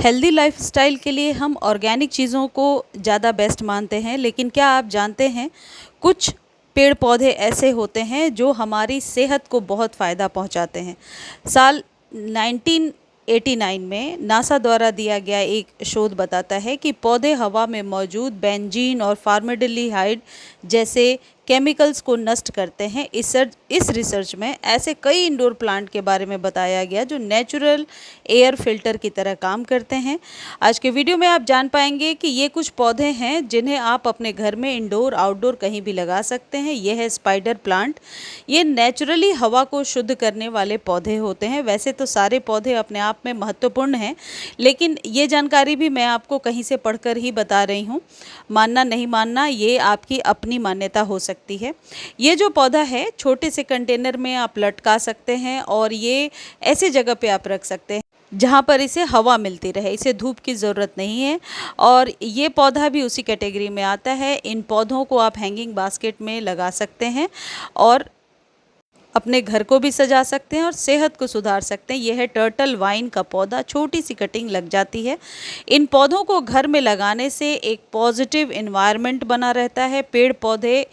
Healthy lifestyle के लिए हम ऑर्गेनिक चीज़ों को ज़्यादा बेस्ट मानते हैं, लेकिन क्या आप जानते हैं कुछ पेड़ पौधे ऐसे होते हैं जो हमारी सेहत को बहुत फ़ायदा पहुंचाते हैं। साल 1989 में नासा द्वारा दिया गया एक शोध बताता है कि पौधे हवा में मौजूद बेंजीन और फॉर्मेल्डिहाइड जैसे केमिकल्स को नष्ट करते हैं। इस रिसर्च में ऐसे कई इंडोर प्लांट के बारे में बताया गया जो नेचुरल एयर फिल्टर की तरह काम करते हैं। आज के वीडियो में आप जान पाएंगे कि ये कुछ पौधे हैं जिन्हें आप अपने घर में इंडोर आउटडोर कहीं भी लगा सकते हैं। यह है स्पाइडर प्लांट। ये नेचुरली हवा को शुद्ध करने वाले पौधे होते हैं। वैसे तो सारे पौधे अपने आप में महत्वपूर्ण हैं, लेकिन ये जानकारी भी मैं आपको कहीं से पढ़कर ही बता रही हूँ। मानना नहीं मानना ये आपकी अपनी मान्यता हो सकती है। ये जो पौधा है छोटे से कंटेनर में आप लटका सकते हैं और ये ऐसी जगह पे आप रख सकते हैं जहाँ पर इसे हवा मिलती रहे, इसे धूप की ज़रूरत नहीं है। और ये पौधा भी उसी कैटेगरी में आता है। इन पौधों को आप हैंगिंग बास्केट में लगा सकते हैं और अपने घर को भी सजा सकते हैं और सेहत को सुधार सकते हैं। यह है टर्टल वाइन का पौधा। छोटी सी कटिंग लग जाती है। इन पौधों को घर में लगाने से एक पॉजिटिव एनवायरनमेंट बना रहता है। पेड़ पौधे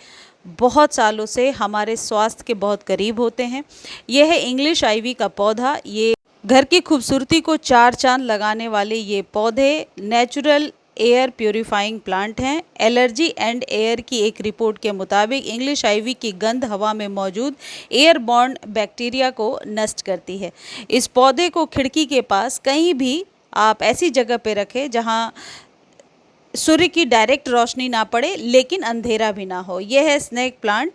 बहुत सालों से हमारे स्वास्थ्य के बहुत करीब होते हैं। यह है इंग्लिश आइवी का पौधा। ये घर की खूबसूरती को चार चांद लगाने वाले ये पौधे नेचुरल एयर प्यूरिफाइंग प्लांट हैं। एलर्जी एंड एयर की एक रिपोर्ट के मुताबिक इंग्लिश आइवी की गंध हवा में मौजूद एयरबॉर्न बैक्टीरिया को नष्ट करती है। इस पौधे को खिड़की के पास कहीं भी आप ऐसी जगह पे रखें जहां सूर्य की डायरेक्ट रोशनी ना पड़े लेकिन अंधेरा भी ना हो। यह है स्नेक प्लांट।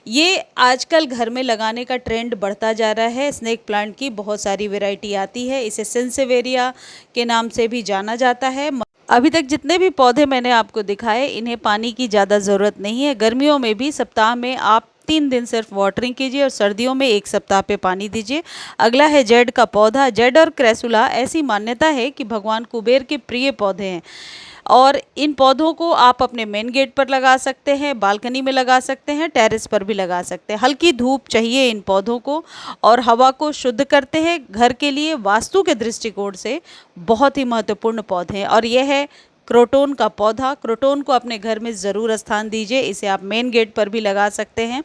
ये आजकल घर में लगाने का ट्रेंड बढ़ता जा रहा है। स्नेक प्लांट की बहुत सारी वैरायटी आती है। इसे सेंसेवेरिया के नाम से भी जाना जाता है। अभी तक जितने भी पौधे मैंने आपको दिखाए, इन्हें पानी की ज़्यादा ज़रूरत नहीं है। गर्मियों में भी सप्ताह में आप 3 दिन सिर्फ वाटरिंग कीजिए और सर्दियों में 1 सप्ताह पे पानी दीजिए। अगला है जेड का पौधा। जेड और क्रेसुला ऐसी मान्यता है कि भगवान कुबेर के प्रिय पौधे हैं और इन पौधों को आप अपने मेन गेट पर लगा सकते हैं, बालकनी में लगा सकते हैं, टेरेस पर भी लगा सकते हैं। हल्की धूप चाहिए इन पौधों को और हवा को शुद्ध करते हैं। घर के लिए वास्तु के दृष्टिकोण से बहुत ही महत्वपूर्ण पौधे हैं। और यह है क्रोटोन का पौधा। क्रोटोन को अपने घर में ज़रूर स्थान दीजिए। इसे आप मेन गेट पर भी लगा सकते हैं।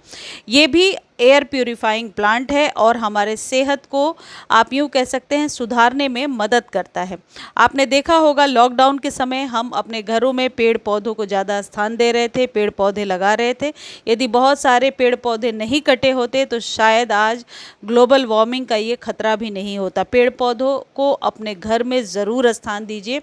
ये भी एयर प्यूरिफाइंग प्लांट है और हमारे सेहत को आप यूँ कह सकते हैं सुधारने में मदद करता है। आपने देखा होगा लॉकडाउन के समय हम अपने घरों में पेड़ पौधों को ज़्यादा स्थान दे रहे थे, पेड़ पौधे लगा रहे थे। यदि बहुत सारे पेड़ पौधे नहीं कटे होते तो शायद आज ग्लोबल वार्मिंग का ये खतरा भी नहीं होता। पेड़ पौधों को अपने घर में ज़रूर स्थान दीजिए।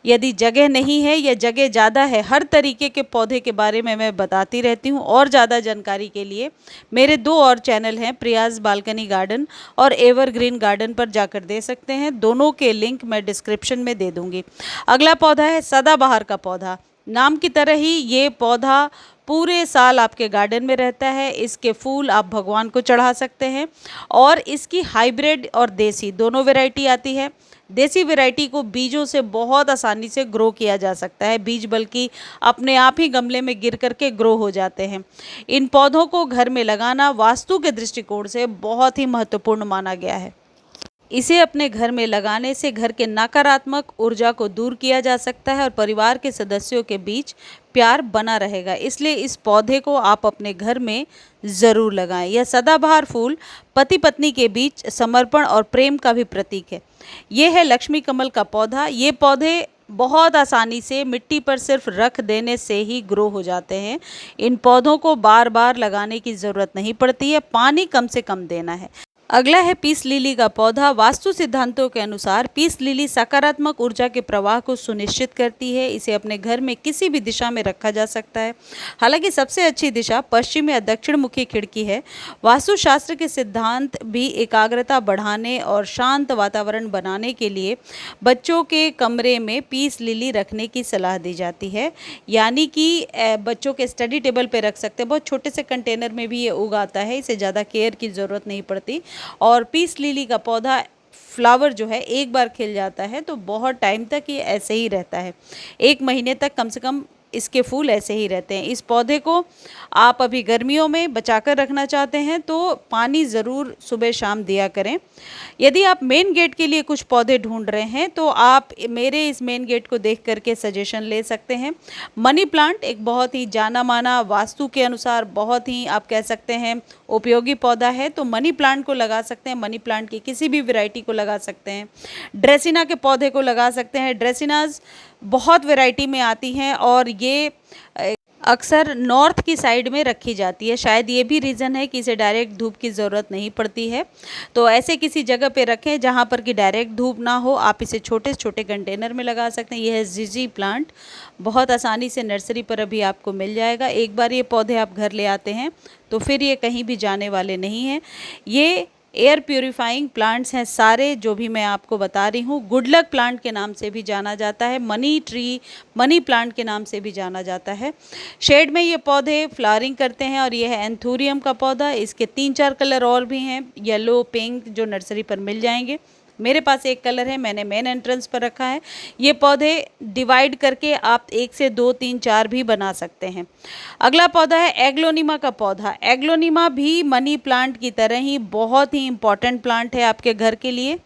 यदि जगह नहीं है या जगह ज़्यादा है, हर तरीके के पौधे के बारे में मैं बताती रहती हूँ। और ज़्यादा जानकारी के लिए मेरे 2 और चैनल हैं, प्रियाज बालकनी गार्डन और एवरग्रीन गार्डन पर जाकर दे सकते हैं। दोनों के लिंक मैं डिस्क्रिप्शन में दे दूंगी। अगला पौधा है सदाबहार का पौधा। नाम की तरह ही ये पौधा पूरे साल आपके गार्डन में रहता है। इसके फूल आप भगवान को चढ़ा सकते हैं और इसकी हाइब्रिड और देसी दोनों वैरायटी आती है। देसी वैरायटी को बीजों से बहुत आसानी से ग्रो किया जा सकता है। बीज बल्कि अपने आप ही गमले में गिर करके ग्रो हो जाते हैं। इन पौधों को घर में लगाना वास्तु के दृष्टिकोण से बहुत ही महत्वपूर्ण माना गया है। इसे अपने घर में लगाने से घर के नकारात्मक ऊर्जा को दूर किया जा सकता है और परिवार के सदस्यों के बीच प्यार बना रहेगा। इसलिए इस पौधे को आप अपने घर में ज़रूर लगाएं। यह सदाबहार फूल पति पत्नी के बीच समर्पण और प्रेम का भी प्रतीक है। यह है लक्ष्मी कमल का पौधा। ये पौधे बहुत आसानी से मिट्टी पर सिर्फ रख देने से ही ग्रो हो जाते हैं। इन पौधों को बार बार लगाने की ज़रूरत नहीं पड़ती है। पानी कम से कम देना है। अगला है पीस लिली का पौधा। वास्तु सिद्धांतों के अनुसार पीस लिली सकारात्मक ऊर्जा के प्रवाह को सुनिश्चित करती है। इसे अपने घर में किसी भी दिशा में रखा जा सकता है। हालांकि सबसे अच्छी दिशा पश्चिम या दक्षिण मुखी खिड़की है। वास्तुशास्त्र के सिद्धांत भी एकाग्रता बढ़ाने और शांत वातावरण बनाने के लिए बच्चों के कमरे में पीस लिली रखने की सलाह दी जाती है। यानी कि बच्चों के स्टडी टेबल पर रख सकते हैं। बहुत छोटे से कंटेनर में भी ये उगाता है। इसे ज़्यादा केयर की ज़रूरत नहीं पड़ती। और पीस लिली का पौधा फ्लावर जो है एक बार खिल जाता है तो बहुत टाइम तक ये ऐसे ही रहता है। 1 महीने तक कम से कम इसके फूल ऐसे ही रहते हैं। इस पौधे को आप अभी गर्मियों में बचाकर रखना चाहते हैं तो पानी ज़रूर सुबह शाम दिया करें। यदि आप मेन गेट के लिए कुछ पौधे ढूंढ रहे हैं तो आप मेरे इस मेन गेट को देख करके सजेशन ले सकते हैं। मनी प्लांट एक बहुत ही जाना माना, वास्तु के अनुसार बहुत ही आप कह सकते हैं उपयोगी पौधा है, तो मनी प्लांट को लगा सकते हैं। मनी प्लांट की किसी भी वैरायटी को लगा सकते हैं। ड्रेसिना के पौधे को लगा सकते हैं। ड्रेसिनाज बहुत वैरायटी में आती हैं और ये अक्सर नॉर्थ की साइड में रखी जाती है। शायद ये भी रीज़न है कि इसे डायरेक्ट धूप की ज़रूरत नहीं पड़ती है, तो ऐसे किसी जगह पे रखें जहाँ पर कि डायरेक्ट धूप ना हो। आप इसे छोटे छोटे कंटेनर में लगा सकते हैं। यह है जीजी प्लांट, बहुत आसानी से नर्सरी पर अभी आपको मिल जाएगा। एक बार ये पौधे आप घर ले आते हैं तो फिर ये कहीं भी जाने वाले नहीं हैं। ये एयर प्यूरिफाइंग प्लांट्स हैं सारे जो भी मैं आपको बता रही हूँ। गुड लक प्लांट के नाम से भी जाना जाता है, मनी ट्री, मनी प्लांट के नाम से भी जाना जाता है। शेड में ये पौधे फ्लावरिंग करते हैं और यह है एंथूरियम का पौधा। इसके 3-4 कलर और भी हैं, येलो, पिंक, जो नर्सरी पर मिल जाएंगे। मेरे पास एक कलर है, मैंने मेन एंट्रेंस पर रखा है। ये पौधे डिवाइड करके आप 1 से 2, 3, 4 भी बना सकते हैं। अगला पौधा है एग्लोनिमा का पौधा। एग्लोनिमा भी मनी प्लांट की तरह ही बहुत ही इम्पॉर्टेंट प्लांट है आपके घर के लिए।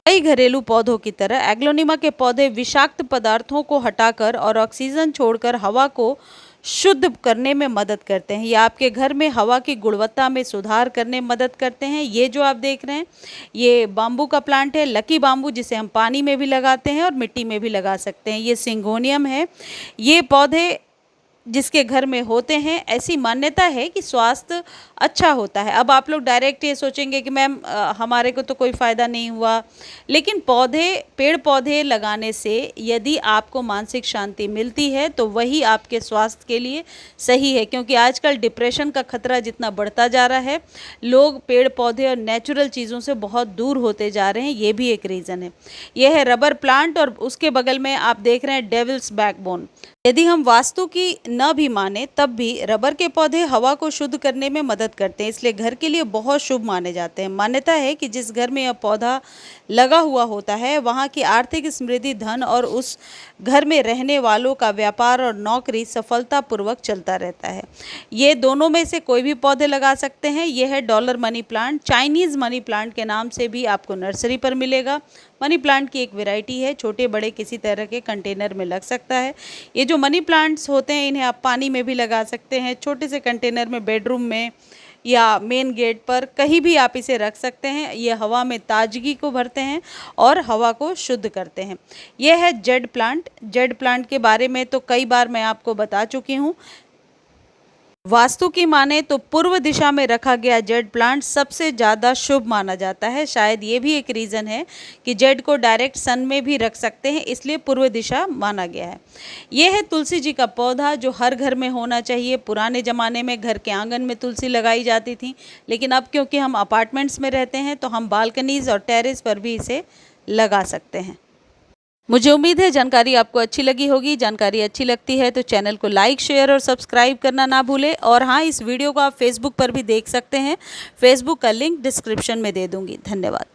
कई घरेलू पौधों की तरह एग्लोनिमा के पौधे विषाक्त पदार्थों को हटाकर और ऑक्सीजन छोड़कर हवा को शुद्ध करने में मदद करते हैं। ये आपके घर में हवा की गुणवत्ता में सुधार करने में मदद करते हैं। ये जो आप देख रहे हैं ये बाम्बू का प्लांट है, लकी बाम्बू, जिसे हम पानी में भी लगाते हैं और मिट्टी में भी लगा सकते हैं। ये सिंगोनियम है। ये पौधे जिसके घर में होते हैं, ऐसी मान्यता है कि स्वास्थ्य अच्छा होता है। अब आप लोग डायरेक्ट ये सोचेंगे कि मैम हमारे को तो कोई फ़ायदा नहीं हुआ, लेकिन पेड़ पौधे लगाने से यदि आपको मानसिक शांति मिलती है तो वही आपके स्वास्थ्य के लिए सही है। क्योंकि आजकल डिप्रेशन का खतरा जितना बढ़ता जा रहा है, लोग पेड़ पौधे और नेचुरल चीज़ों से बहुत दूर होते जा रहे हैं, ये भी एक रीज़न है। यह है रबर प्लांट और उसके बगल में आप देख रहे हैं डेविल्स बैकबोन। यदि हम वास्तु की न भी माने तब भी रबर के पौधे हवा को शुद्ध करने में मदद करते हैं, इसलिए घर के लिए बहुत शुभ माने जाते हैं। मान्यता है कि जिस घर में यह पौधा लगा हुआ होता है वहाँ की आर्थिक समृद्धि, धन और उस घर में रहने वालों का व्यापार और नौकरी सफलतापूर्वक चलता रहता है। ये दोनों में से कोई भी पौधे लगा सकते हैं। यह है dollar money plant. Chinese money plant के नाम से भी आपको नर्सरी पर मिलेगा। मनी प्लांट की एक वैरायटी है, छोटे बड़े किसी तरह के कंटेनर में लग सकता है। ये जो मनी प्लांट्स होते हैं इन्हें आप पानी में भी लगा सकते हैं, छोटे से कंटेनर में, बेडरूम में या मेन गेट पर, कहीं भी आप इसे रख सकते हैं। ये हवा में ताजगी को भरते हैं और हवा को शुद्ध करते हैं। यह है जेड प्लांट। जेड प्लांट के बारे में तो कई बार मैं आपको बता चुकी हूँ। वास्तु की माने तो पूर्व दिशा में रखा गया जेड प्लांट सबसे ज़्यादा शुभ माना जाता है। शायद ये भी एक रीज़न है कि जेड को डायरेक्ट सन में भी रख सकते हैं, इसलिए पूर्व दिशा माना गया है। यह है तुलसी जी का पौधा जो हर घर में होना चाहिए। पुराने ज़माने में घर के आंगन में तुलसी लगाई जाती थी, लेकिन अब क्योंकि हम अपार्टमेंट्स में रहते हैं तो हम बालकनीज़ और टेरेस पर भी इसे लगा सकते हैं। मुझे उम्मीद है जानकारी आपको अच्छी लगी होगी। जानकारी अच्छी लगती है तो चैनल को लाइक, शेयर और सब्सक्राइब करना ना भूलें। और हाँ, इस वीडियो को आप फेसबुक पर भी देख सकते हैं। फेसबुक का लिंक डिस्क्रिप्शन में दे दूँगी। धन्यवाद।